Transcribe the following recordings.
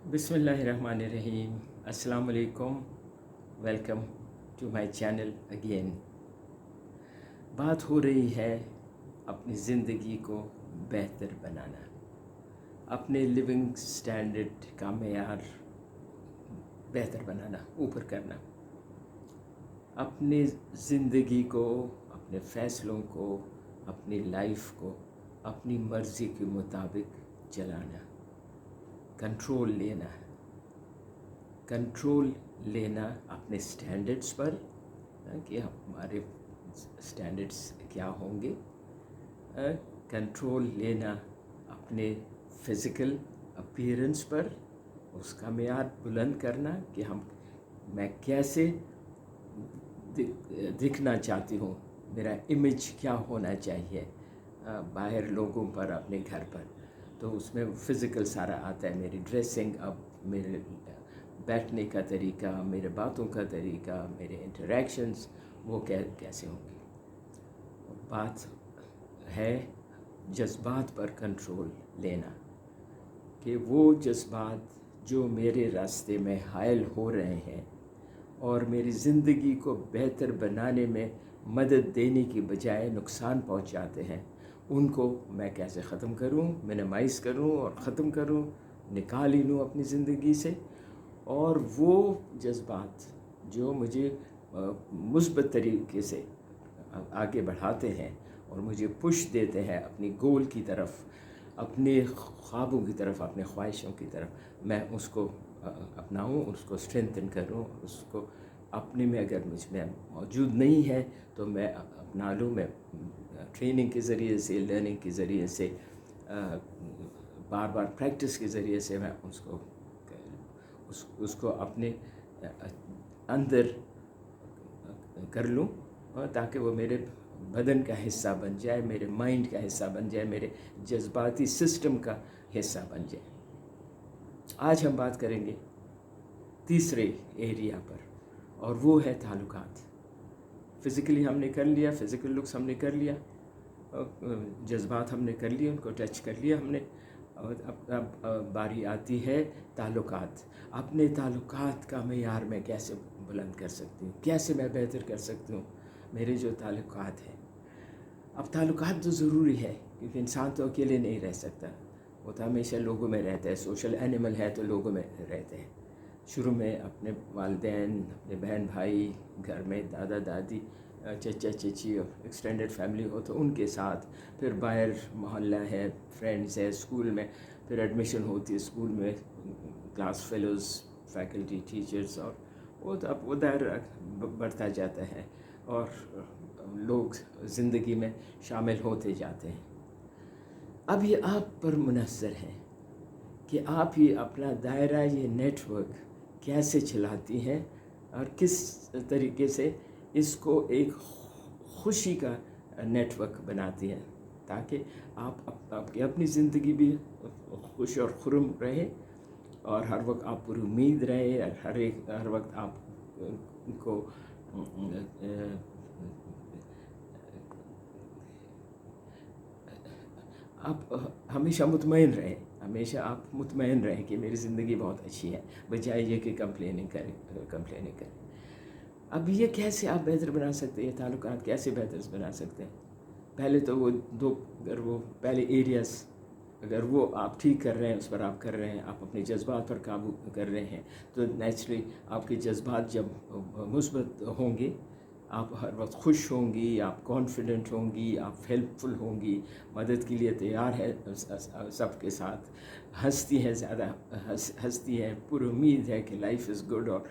बिस्मिल्लाहिर्रहमानिर्रहीम। अस्सलाम वालेकुम। Welcome to my channel again. बात हो रही है अपनी ज़िंदगी को बेहतर बनाना, अपने लिविंग स्टैंडर्ड का मेयार बेहतर बनाना, ऊपर करना, अपनी ज़िंदगी को, अपने फ़ैसलों को, अपनी लाइफ को अपनी मर्ज़ी के मुताबिक चलाना, कंट्रोल लेना अपने स्टैंडर्ड्स पर, कि हमारे स्टैंडर्ड्स क्या होंगे। कंट्रोल लेना अपने फ़िज़िकल अपीयरेंस पर, उसका मेयार बुलंद करना कि मैं कैसे दिखना चाहती हूँ, मेरा इमेज क्या होना चाहिए बाहर लोगों पर, अपने घर पर। तो उसमें फ़िज़िकल सारा आता है, मेरी ड्रेसिंग, अब मेरे बैठने का तरीका, मेरे बातों का तरीका, मेरे इंटरेक्शंस, वो कैसे होंगे। बात है जज्बात पर कंट्रोल लेना, कि वो जज्बात जो मेरे रास्ते में हायल हो रहे हैं और मेरी ज़िंदगी को बेहतर बनाने में मदद देने की बजाय नुकसान पहुंचाते हैं, उनको मैं कैसे ख़त्म करूं, मिनिमाइज़ करूं और ख़त्म करूं, निकाल ही लूँ अपनी ज़िंदगी से। और वो जज्बात जो मुझे मुस्बत तरीके से आगे बढ़ाते हैं और मुझे पुश देते हैं अपनी गोल की तरफ, अपने ख्वाबों की तरफ, अपने ख्वाहिशों की तरफ, मैं उसको अपनाऊं, उसको स्ट्रेंथन करूं, उसको अपने में अगर मुझ में मौजूद नहीं है तो मैं अपना लूँ। मैं ट्रेनिंग के ज़रिए से, लर्निंग के ज़रिए से, बार बार प्रैक्टिस के ज़रिए से मैं उसको अपने अंदर कर लूँ, ताकि वो मेरे बदन का हिस्सा बन जाए, मेरे माइंड का हिस्सा बन जाए, मेरे जज्बाती सिस्टम का हिस्सा बन जाए। आज हम बात करेंगे तीसरे एरिया पर, और वो है ताल्लुकात। फ़िज़िकली हमने कर लिया, फ़िज़िकल लुक्स हमने कर लिया, जज्बात हमने कर लिए, उनको टच कर लिया हमने। अब बारी आती है ताल्लुकात। अपने ताल्लुकात का मेयार मैं कैसे बुलंद कर सकती हूँ, कैसे मैं बेहतर कर सकती हूँ मेरे जो ताल्लुकात हैं। अब ताल्लुकात तो ज़रूरी है, क्योंकि इंसान तो अकेले नहीं रह सकता, वो तो हमेशा लोगों में रहता है, सोशल एनिमल है तो लोगों में रहते हैं। शुरू में अपने वालिदैन, अपने बहन भाई, घर में दादा दादी, चचा चची, एक्सटेंडेड फैमिली हो तो उनके साथ, फिर बाहर मोहल्ला है, फ्रेंड्स है, स्कूल में, फिर एडमिशन होती है स्कूल में, क्लास फेलोज़, फैकल्टी, टीचर्स, और वो तो अब उधर बढ़ता जाता है और लोग ज़िंदगी में शामिल होते जाते हैं। अब ये आप पर मुनहसर है कि आप ही अपना दायरा, ये नेटवर्क कैसे चलाती हैं और किस तरीके से इसको एक खुशी का नेटवर्क बनाती हैं, ताकि आपकी अपनी ज़िंदगी भी खुश और खुर्म रहे, और हर वक्त आप पूरी उम्मीद रहे, और हर वक्त आप को आप हमेशा मुतमईन रहें, हमेशा आप मुतमईन रहें कि मेरी ज़िंदगी बहुत अच्छी है, बजाय ये कि कंप्लेनिंग करें। अब ये कैसे आप बेहतर बना सकते हैं, ये ताल्लुकात कैसे बेहतर बना सकते हैं। पहले तो वो अगर वो पहले एरियाज़ अगर वो आप ठीक कर रहे हैं, उस पर आप कर रहे हैं, आप अपने जज्बात पर काबू कर रहे हैं, तो नेचुरली आपके जज्बात जब मुस्बत होंगे, आप हर वक्त खुश होंगी, आप कॉन्फिडेंट होंगी, आप हेल्पफुल होंगी, मदद के लिए तैयार है सबके साथ, हंसती हैं, ज़्यादा हंसती हैं, पूरी उम्मीद है कि लाइफ इज़ गुड, और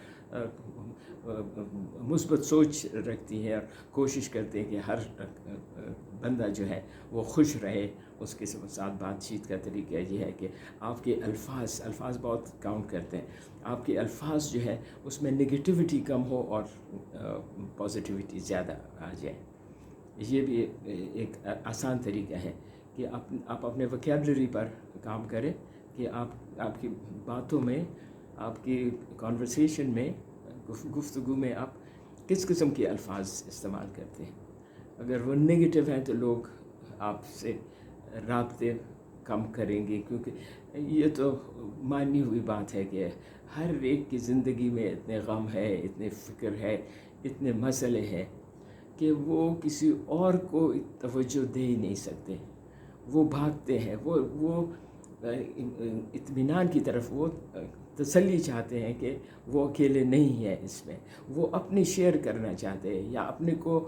मुस्बत सोच रखती हैं, और कोशिश करते हैं कि हर बंदा जो है वो खुश रहे। उसके साथ बातचीत का तरीका ये है कि आपके अल्फाज बहुत काउंट करते हैं, आपके अल्फाज जो है उसमें नेगेटिविटी कम हो और पॉजिटिविटी ज़्यादा आ जाए। ये भी एक आसान तरीका है कि आप अपने वोकैबुलरी पर काम करें, कि आपकी बातों में, आपकी कॉन्वर्सेशन में, गुफ्तगू में आप किस किस्म के अल्फाज इस्तेमाल करते हैं। अगर वो नेगेटिव हैं तो लोग आपसे राब्ते कम करेंगे, क्योंकि ये तो मानी हुई बात है कि हर एक की ज़िंदगी में इतने गम है, इतने फ़िक्र है, इतने मसले हैं कि वो किसी और को तवज्जो दे ही नहीं सकते। वो भागते हैं, वो इत्मीनान की तरफ, वो तसल्ली चाहते हैं कि वो अकेले नहीं है इसमें, वो अपनी शेयर करना चाहते हैं या अपने को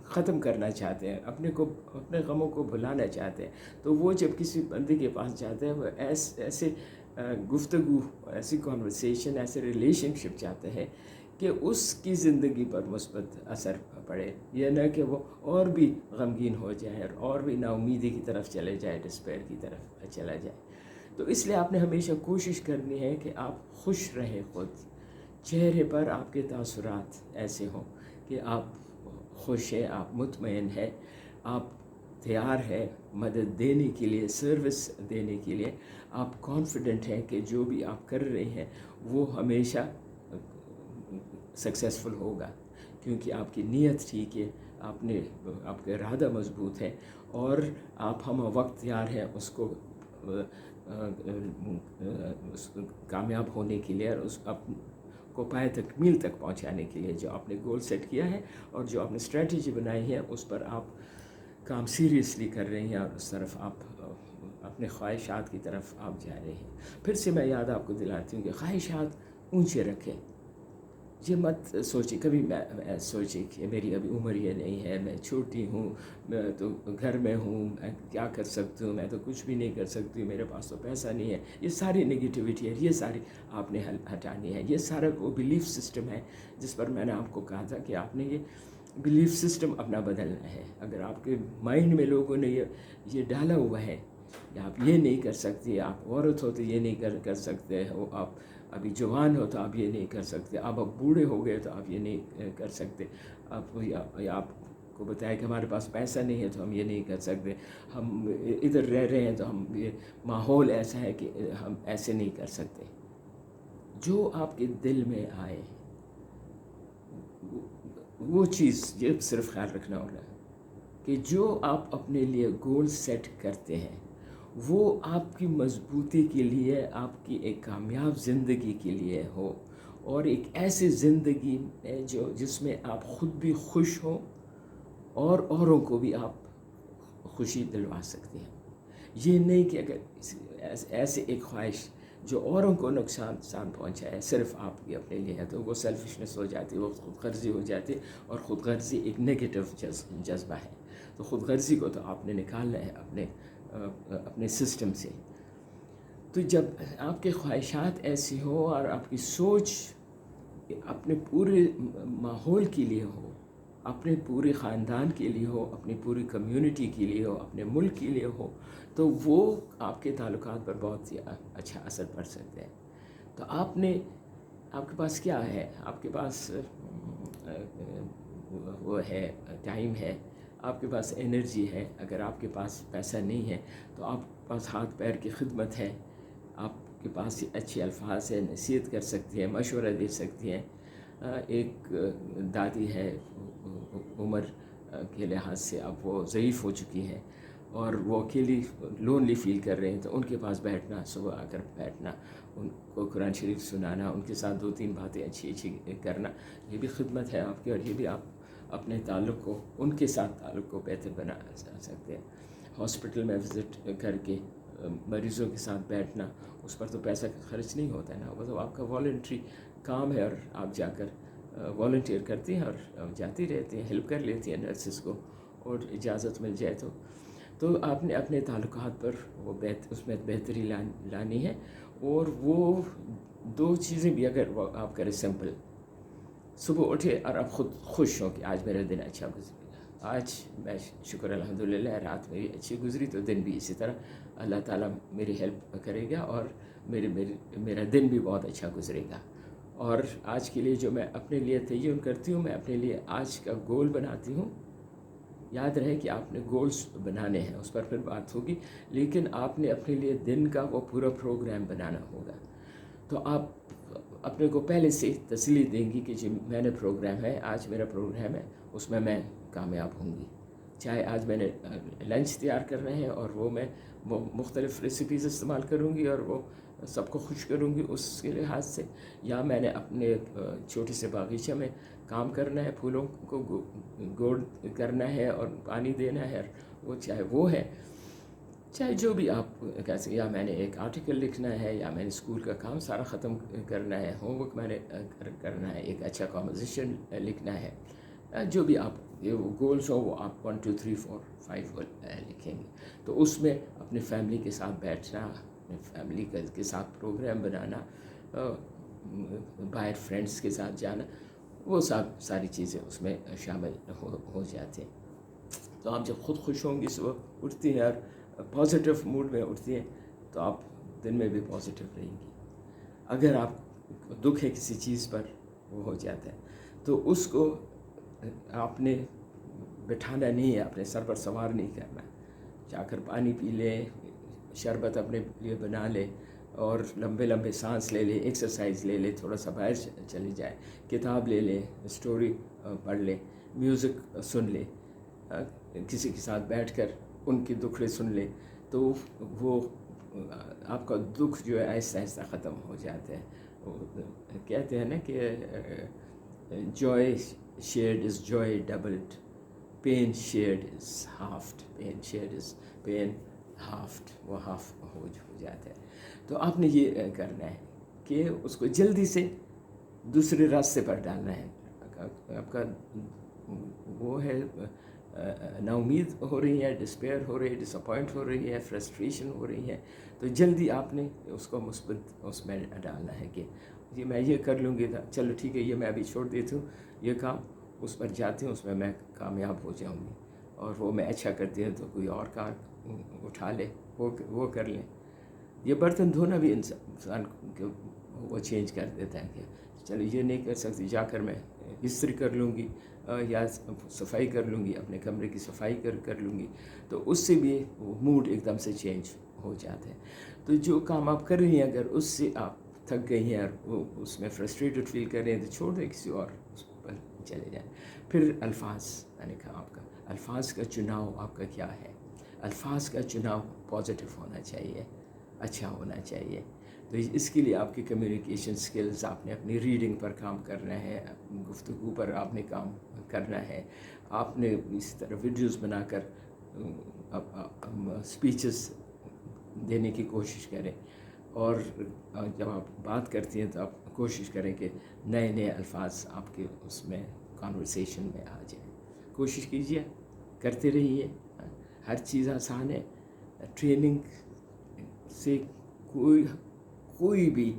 ख़त्म करना चाहते हैं, अपने गमों को भुलाना चाहते हैं। तो वो जब किसी बंदे के पास जाते हैं, वो ऐसे गुफ्तगू, ऐसी कॉन्वर्सेशन, ऐसे रिलेशनशिप चाहते हैं कि उसकी ज़िंदगी पर मुस्बत असर पड़े, यह न कि वो और भी गमगीन हो जाए और भी नाउमीदी की तरफ चले जाए, डिस्पेयर की तरफ चला जाए। तो इसलिए आपने हमेशा कोशिश करनी है कि आप खुश रहें, ख़ुद चेहरे पर आपके तासुरात ऐसे हों कि आप खुश हैं, आप मुतमईन हैं, आप तैयार है मदद देने के लिए, सर्विस देने के लिए। आप कॉन्फिडेंट हैं कि जो भी आप कर रहे हैं वो हमेशा सक्सेसफुल होगा, क्योंकि आपकी नीयत ठीक है, आपका इरादा मजबूत है और आप हम वक्त तैयार हैं उसको कामयाब होने के लिए और उस को पाए तकमील तक पहुंचाने के लिए। जो आपने गोल सेट किया है और जो आपने स्ट्रेटजी बनाई है, उस पर आप काम सीरियसली कर रहे हैं और उस तरफ आप अपने ख्वाहिशात की तरफ आप जा रहे हैं। फिर से मैं याद आपको दिलाती हूँ कि ख्वाहिशात ऊंचे रखें। ये मत सोचिए कभी, मैं सोचिए कि मेरी अभी उम्र ये नहीं है, मैं छोटी हूँ, मैं तो घर में हूँ, मैं क्या कर सकती हूँ, मैं तो कुछ भी नहीं कर सकती, मेरे पास तो पैसा नहीं है। ये सारी नेगेटिविटी है, ये सारी आपने हटानी है। ये सारा वो बिलीफ सिस्टम है जिस पर मैंने आपको कहा था कि आपने ये बिलीफ सिस्टम अपना बदलना है। अगर आपके माइंड में लोगों ने ये डाला हुआ है कि आप ये नहीं कर सकती, आप औरत हो तो ये नहीं कर सकते हो, आप अभी जवान हो तो आप ये नहीं कर सकते, अब बूढ़े हो गए तो आप ये नहीं कर सकते, आपको बताया कि हमारे पास पैसा नहीं है तो हम ये नहीं कर सकते, हम इधर रह रहे हैं तो हम ये माहौल ऐसा है कि हम ऐसे नहीं कर सकते। जो आपके दिल में आए वो चीज़ ये सिर्फ ख्याल रखना होगा कि जो आप अपने लिए गोल सेट करते हैं वो आपकी मजबूती के लिए, आपकी एक कामयाब ज़िंदगी के लिए हो, और एक ऐसी ज़िंदगी जो जिसमें आप ख़ुद भी खुश हो और औरों को भी आप खुशी दिलवा सकते हैं। ये नहीं कि अगर ऐसे एक ख्वाहिश जो औरों को नुकसान पहुंचाए सिर्फ आपकी अपने लिए है तो वो सेल्फिशनेस हो जाती है, वो खुद गर्जी हो जाती है, और ख़ुद गर्जी एक नेगेटिव जज्बा है। तो ख़ुद गर्जी को तो आपने निकालना है अपने सिस्टम से। तो जब आपके ख्वाहिशात ऐसी हो और आपकी सोच अपने पूरे माहौल के लिए हो, अपने पूरे ख़ानदान के लिए हो, अपनी पूरी कम्युनिटी के लिए हो, अपने मुल्क के लिए हो, तो वो आपके ताल्लुकात पर बहुत ही अच्छा असर पड़ सकता है। तो आपके पास क्या है? आपके पास वो है, टाइम है, आपके पास एनर्जी है। अगर आपके पास पैसा नहीं है तो आपके पास हाथ पैर की खिदमत है, आपके पास अच्छे अल्फाज है, नसीहत कर सकती है, मशवरा दे सकती है। एक दादी है, उम्र के लिहाज से अब वो ज़ईफ़ हो चुकी हैं और वो अकेली लोनली फ़ील कर रहे हैं, तो उनके पास बैठना, सुबह आकर बैठना, उनको कुरान शरीफ सुनाना, उनके साथ 2-3 बातें अच्छी करना, ये भी खिदमत है आपकी, और ये भी आप अपने ताल्लुक़ को, उनके साथ ताल्लुक़ को बेहतर बना सकते हैं। हॉस्पिटल में विज़िट करके मरीज़ों के साथ बैठना, उस पर तो पैसा खर्च नहीं होता है ना, वो तो आपका वॉलंटरी काम है, और आप जाकर वॉलंटियर करती हैं और जाती रहती हैं, हेल्प कर लेती हैं नर्सिस को, और इजाज़त मिल जाए तो आपने अपने ताल्लुकात पर उसमें बेहतरी लानी है। और वो 2 चीज़ें भी अगर आप करें सिंपल, सुबह उठे और आप खुद खुश हो कि आज मेरा दिन अच्छा गुजरेगा, आज मैं शुक्र अल्हम्दुलिल्लाह रात मेरी अच्छी गुजरी तो दिन भी इसी तरह अल्लाह ताला मेरी हेल्प करेगा और मेरा दिन भी बहुत अच्छा गुजरेगा। और आज के लिए जो मैं अपने लिए तय्युन करती हूँ, मैं अपने लिए आज का गोल बनाती हूँ। याद रहे कि आपने गोल्स बनाने हैं, उस पर फिर बात होगी, लेकिन आपने अपने लिए दिन का वो पूरा प्रोग्राम बनाना होगा। तो आप अपने को पहले से तसल्ली देंगी कि जी मैंने प्रोग्राम है, आज मेरा प्रोग्राम है, उसमें मैं कामयाब होंगी। چاہے آج میں نے لنچ تیار کرنا ہے اور وہ میں مختلف ریسیپیز استعمال کروں گی اور وہ سب کو خوش کروں گی اس کے لحاظ سے، یا میں نے اپنے چھوٹے سے باغیچے میں کام کرنا ہے، پھولوں کو گوڑ کرنا ہے اور پانی دینا ہے، وہ چاہے وہ ہے، چاہے جو بھی آپ کیسے، یا میں نے ایک آرٹیکل لکھنا ہے، یا میں نے اسکول کا کام سارا ختم کرنا ہے، ہوم ورک میں نے کرنا ہے، ایک اچھا کمپوزیشن لکھنا ہے، جو بھی آپ یہ گولز ہو وہ آپ 1 2 3 4 5 لکھیں گے. تو اس میں اپنے فیملی کے ساتھ بیٹھنا، اپنے فیملی کے ساتھ پروگرام بنانا، باہر فرینڈس کے ساتھ جانا، وہ ساری چیزیں اس میں شامل ہو جاتی ہیں. تو آپ جب خود خوش ہوں گی، صبح اٹھتی ہیں اور پازیٹیو موڈ میں اٹھتی ہیں، تو آپ دن میں بھی پازیٹیو رہیں گی. اگر آپ کو دکھ ہے کسی چیز پر، وہ ہو جاتا ہے، تو اس کو آپ نے بٹھانا نہیں ہے، اپنے سر پر سوار نہیں کرنا. جا کر پانی پی لیں، شربت اپنے لیے بنا لے اور لمبے لمبے سانس لے لے، ایکسرسائز لے لے، تھوڑا سا باہر چلے جائے، کتاب لے لیں، اسٹوری پڑھ لیں، میوزک سن لیں، کسی کے ساتھ بیٹھ کر ان کی دکھڑے سن لیں، تو وہ آپ کا دکھ جو ہے آہستہ آہستہ ختم ہو جاتا ہے. کہتے ہیں نا کہ joy shared is joy doubled, pain shared is halved, pain halved، وہ ہاف ہو جاتا ہے. تو آپ نے یہ کرنا ہے کہ اس کو جلدی سے دوسرے راستے پر ڈالنا ہے. آپ کا وہ ہے نا امید ہو رہی ہے، ڈسپیئر ہو رہی ہے، ڈس اپوائنٹ ہو رہی ہے، فرسٹریشن ہو رہی ہے، تو جلدی آپ نے اس کو مثبت اس میں ڈالنا ہے کہ یہ میں یہ کر لوں گی، چلو ٹھیک ہے، یہ میں ابھی چھوڑ دیتی ہوں، یہ کام اس پر جاتی ہوں، اس میں کامیاب ہو جاؤں گی، اور وہ میں اچھا کرتی ہوں تو کوئی اور کام اٹھا لے، وہ کر لیں. یہ برتن دھونا بھی انسان کو وہ چینج کر دیتا ہے کہ چلو یہ نہیں کر سکتی، جا کر میں استری کر لوں گی، یا صفائی کر لوں گی، اپنے کمرے کی صفائی کر لوں گی، تو اس سے بھی موڈ ایک دم سے چینج ہو جاتا ہے. تو جو کام آپ کر رہی ہیں، اگر اس سے آپ تھک گئی ہیں اور وہ اس میں فرسٹریٹڈ فیل کر رہے ہیں، تو چھوڑ دیں، کسی اور پر چلے جائیں. پھر الفاظ، میں نے کہا آپ کا الفاظ کا چناؤ آپ کا کیا ہے. الفاظ کا چناؤ پازیٹیو ہونا چاہیے، اچھا ہونا چاہیے. تو اس کے لیے آپ کی کمیونیکیشن سکلز، آپ نے اپنی ریڈنگ پر کام کرنا ہے، گفتگو پر آپ نے کام کرنا ہے. آپ نے اس طرح ویڈیوز بنا کر اسپیچز دینے کی کوشش کریں، اور جب آپ بات کرتی ہیں تو آپ کوشش کریں کہ نئے نئے الفاظ آپ کے اس میں کانورسیشن میں آ جائیں. کوشش کیجیے، کرتے رہیے. ہر چیز آسان ہے. ٹریننگ سے کوئی بھی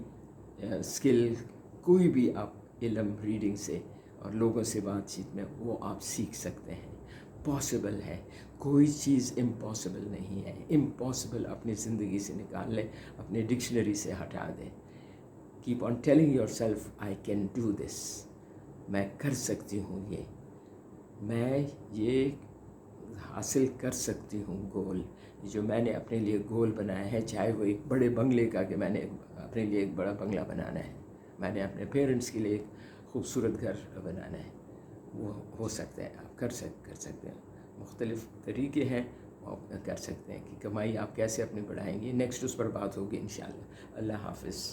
اسکل، کوئی بھی آپ علم ریڈنگ سے اور لوگوں سے بات چیت میں وہ آپ سیکھ سکتے ہیں. پاسبل ہے، کوئی چیز امپاسبل نہیں ہے. امپاسبل اپنی زندگی سے نکال لیں، اپنے ڈکشنری سے ہٹا دیں. Keep on telling your self I can do this, میں کر سکتی ہوں، میں یہ حاصل کر سکتی ہوں. گول جو میں نے اپنے لیے گول بنایا ہے، چاہے وہ ایک بڑے بنگلے کا کہ میں نے اپنے لیے ایک بڑا بنگلہ بنانا ہے، میں نے اپنے پیرنٹس کے لیے ایک خوبصورت گھر بنانا ہے، وہ ہو سکتا ہے. آپ کر سکتے ہیں. مختلف طریقے ہیں، آپ کر سکتے ہیں کہ کمائی آپ کیسے اپنی بڑھائیں گی. نیکسٹ اس پر بات ہوگی انشاءاللہ. اللہ حافظ.